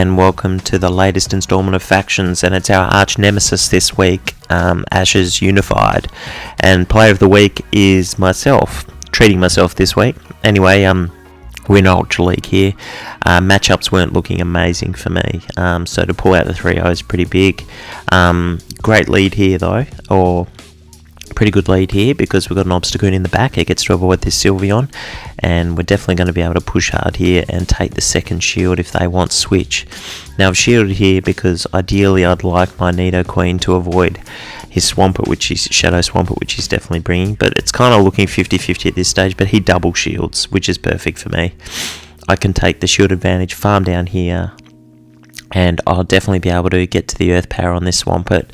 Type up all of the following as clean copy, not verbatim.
and welcome to the latest installment of Factions, and it's our arch nemesis this week, Ashes Unified, and player of the week is myself, treating myself this week. Anyway, we're in Ultra League here. Matchups weren't looking amazing for me, so to pull out the 3-0 is pretty big. Great lead here though, or pretty good lead here, because we've got an Obstagoon in the back. It gets to avoid this Sylveon, and we're definitely going to be able to push hard here and take the second shield if they want switch. Now I've shielded here because ideally I'd like my Nidoqueen to avoid his Swampert, which is Shadow Swampert, which he's definitely bringing, but it's kind of looking 50-50 at this stage. But he double shields, which is perfect for me. I can take the shield advantage, farm down here, and I'll definitely be able to get to the Earth Power on this Swampert.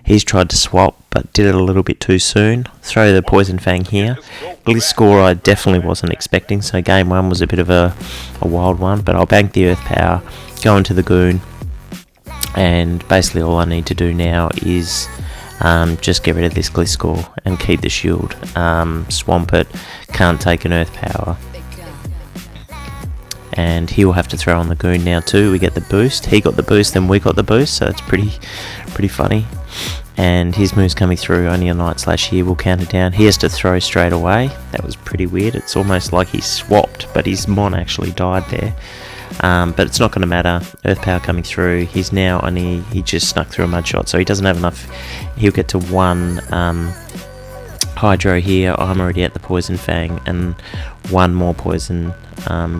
He's tried to swap, but did it a little bit too soon. Throw the Poison Fang here. Gliscor I definitely wasn't expecting, so game 1 was a bit of a wild one, but I'll bank the Earth Power, go into the Goon, and basically all I need to do now is just get rid of this Gliscor and keep the shield. Swampert can't take an Earth Power, and he'll have to throw on the Goon now too. We get the boost. He got the boost, then we got the boost, so it's pretty funny. And his move's coming through. Only a Night Slash here will counter down. He has to throw straight away. That was pretty weird. It's almost like he swapped, but his Mon actually died there. But it's not going to matter. Earth Power coming through. He's now only, he just snuck through a Mud Shot, so he doesn't have enough. He'll get to one Hydro here. I'm already at the Poison Fang, and one more Poison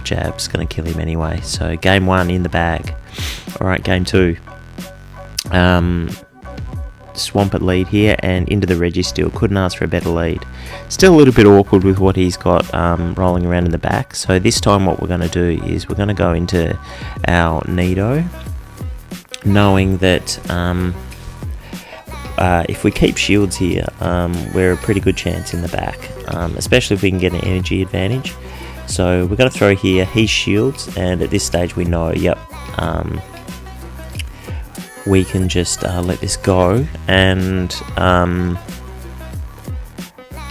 jab's going to kill him anyway. So game 1 in the bag. Alright, game 2. Swampert lead here, and into the Registeel. Couldn't ask for a better lead. Still a little bit awkward with what he's got rolling around in the back. So this time what we're going to do is we're going to go into our Nido, knowing that if we keep shields here, we're a pretty good chance in the back, especially if we can get an energy advantage. So we're going to throw here. He shields, and at this stage we know, yep, we can just let this go, and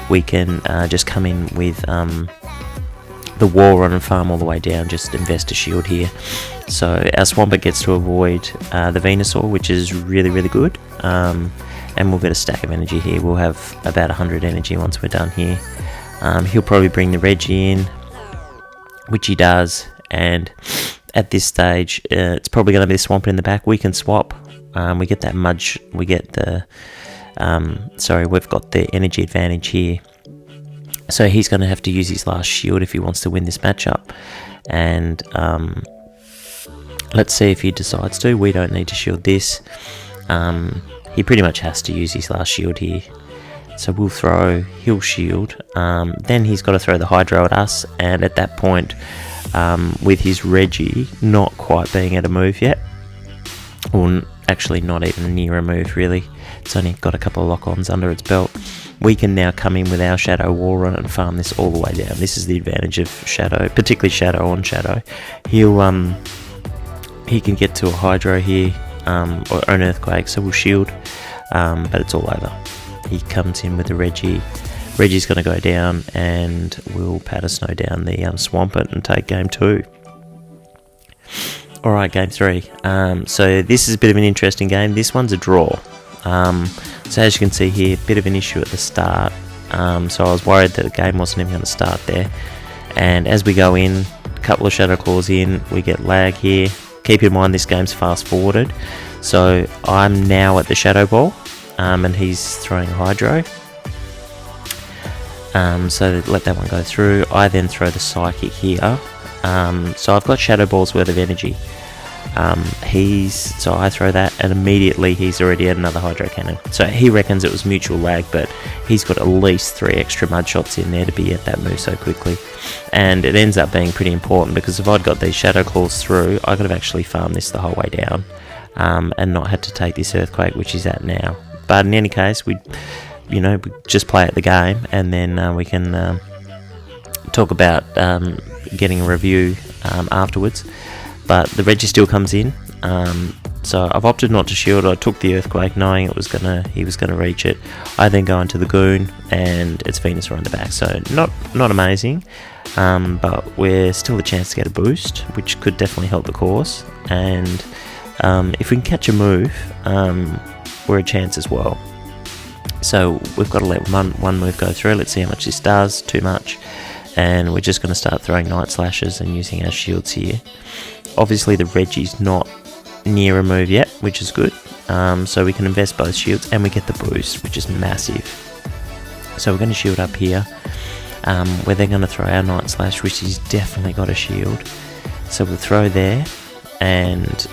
we can just come in with the Walrun and farm all the way down, just invest a shield here. So our Swampert gets to avoid the Venusaur, which is really good, and we'll get a stack of energy here. We'll have about 100 energy once we're done here. He'll probably bring the Reggie in, which he does, and at this stage it's probably going to be the Swampert in the back. We can swap. We get that we get the we've got the energy advantage here, so he's going to have to use his last shield if he wants to win this matchup. And let's see if he decides to. We don't need to shield this. He pretty much has to use his last shield here, so we'll throw, he'll shield, then he's got to throw the Hydro at us, and at that point, with his Reggie not quite being at a move yet, or actually not even near a move really, it's only got a couple of lock-ons under its belt, we can now come in with our Shadow Walrun and farm this all the way down. This is the advantage of Shadow, particularly Shadow on Shadow. He can get to a Hydro here, or an Earthquake, so we'll shield, but it's all over. He comes in with the Reggie. Reggie's going to go down, and we'll Powder Snow down the Swampert and take game 2. Alright, game 3. So this is a bit of an interesting game. This one's a draw. So as you can see here, a bit of an issue at the start. So I was worried that the game wasn't even going to start there. And as we go in, a couple of Shadow Claws in, we get lag here. Keep in mind this game's fast forwarded. So I'm now at the Shadow Ball, and he's throwing Hydro. So let that one go through. I then throw the Psychic here. So I've got Shadow Ball's worth of energy. So I throw that, and immediately he's already at another Hydro Cannon. So he reckons it was mutual lag, but he's got at least 3 extra Mud Shots in there to be at that move so quickly. And it ends up being pretty important, because if I'd got these Shadow Claws through, I could have actually farmed this the whole way down, and not had to take this Earthquake, which he's at now. But in any case, we just play at the game, and then we can talk about getting a review afterwards. But the Reggie still comes in, so I've opted not to shield. I took the Earthquake knowing he was gonna reach it. I then go into the Goon, and it's Venusaur on the back, so not amazing, but we're still a chance to get a boost, which could definitely help the cause. and if we can catch a move, we're a chance as well. So we've got to let one move go through. Let's see how much this does. Too much. And we're just going to start throwing Night Slashes and using our shields here. Obviously the Reggie's not near a move yet, which is good. So we can invest both shields and we get the boost, which is massive. So we're going to shield up here. We're then going to throw our Night Slash, which has definitely got a shield. So we'll throw there, and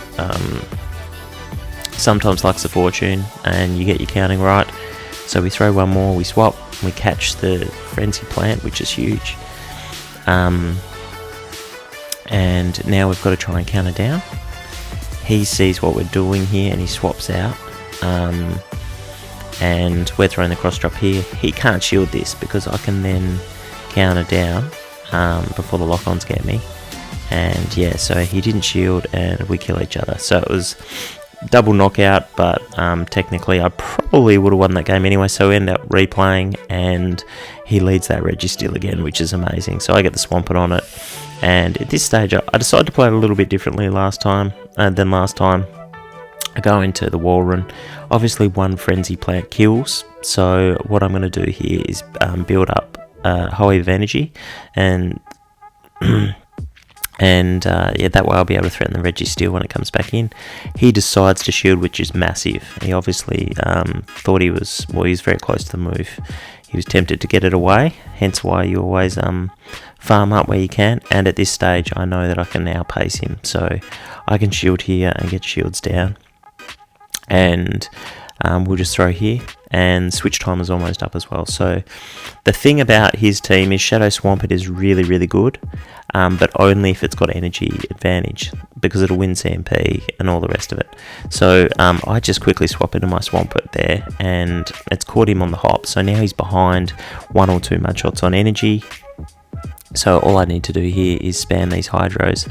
sometimes luck's a fortune and you get your counting right. So we throw one more, we swap, we catch the Frenzy Plant, which is huge. And now we've got to try and counter down. He sees what we're doing here and he swaps out. And we're throwing the cross drop here. He can't shield this because I can then counter down before the lock-ons get me. And yeah, so he didn't shield and we kill each other. So it was double knockout, but technically I probably would have won that game anyway, so we end up replaying and he leads that Registeel again, which is amazing. So I get the Swampert on it, and at this stage I decided to play it a little bit differently than last time. I go into the Wall Run. Obviously one Frenzy Plant kills, so what I'm going to do here is build up a whole heap of energy, and yeah, that way I'll be able to threaten the Registeel when it comes back in. He decides to shield, which is massive. He obviously thought he was very close to the move. He was tempted to get it away, hence why you always farm up where you can. And at this stage, I know that I can now pace him, so I can shield here and get shields down. And we'll just throw here, and switch time is almost up as well. So the thing about his team is Shadow Swampert is really, really good, but only if it's got energy advantage, because it'll win CMP and all the rest of it. So I just quickly swap into my Swampert there, and it's caught him on the hop. So now he's behind 1 or 2 Mudshots on energy. So all I need to do here is spam these Hydros.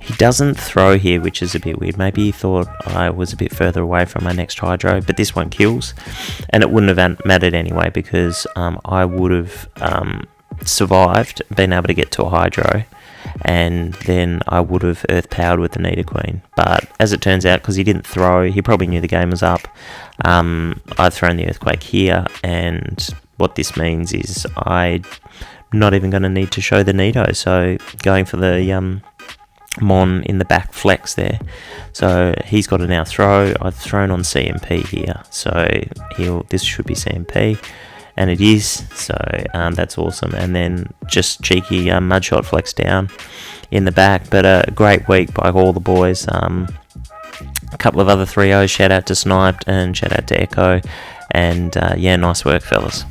He doesn't throw here, which is a bit weird. Maybe he thought I was a bit further away from my next Hydro, but this one kills. And it wouldn't have mattered anyway, because I would have survived, been able to get to a Hydro, and then I would have Earth Powered with the Nidoqueen. But as it turns out, because he didn't throw, he probably knew the game was up. I've thrown the Earthquake here, and what this means is I'm not even going to need to show the Nido, so going for the Mon in the back flex there. So he's got to now throw. I've thrown on CMP here, so this should be CMP, and it is, so that's awesome. And then just cheeky Mudshot flex down in the back, but a great week by all the boys. A couple of other 3-0s, shout out to Sniped and shout out to Echo, and yeah, nice work fellas.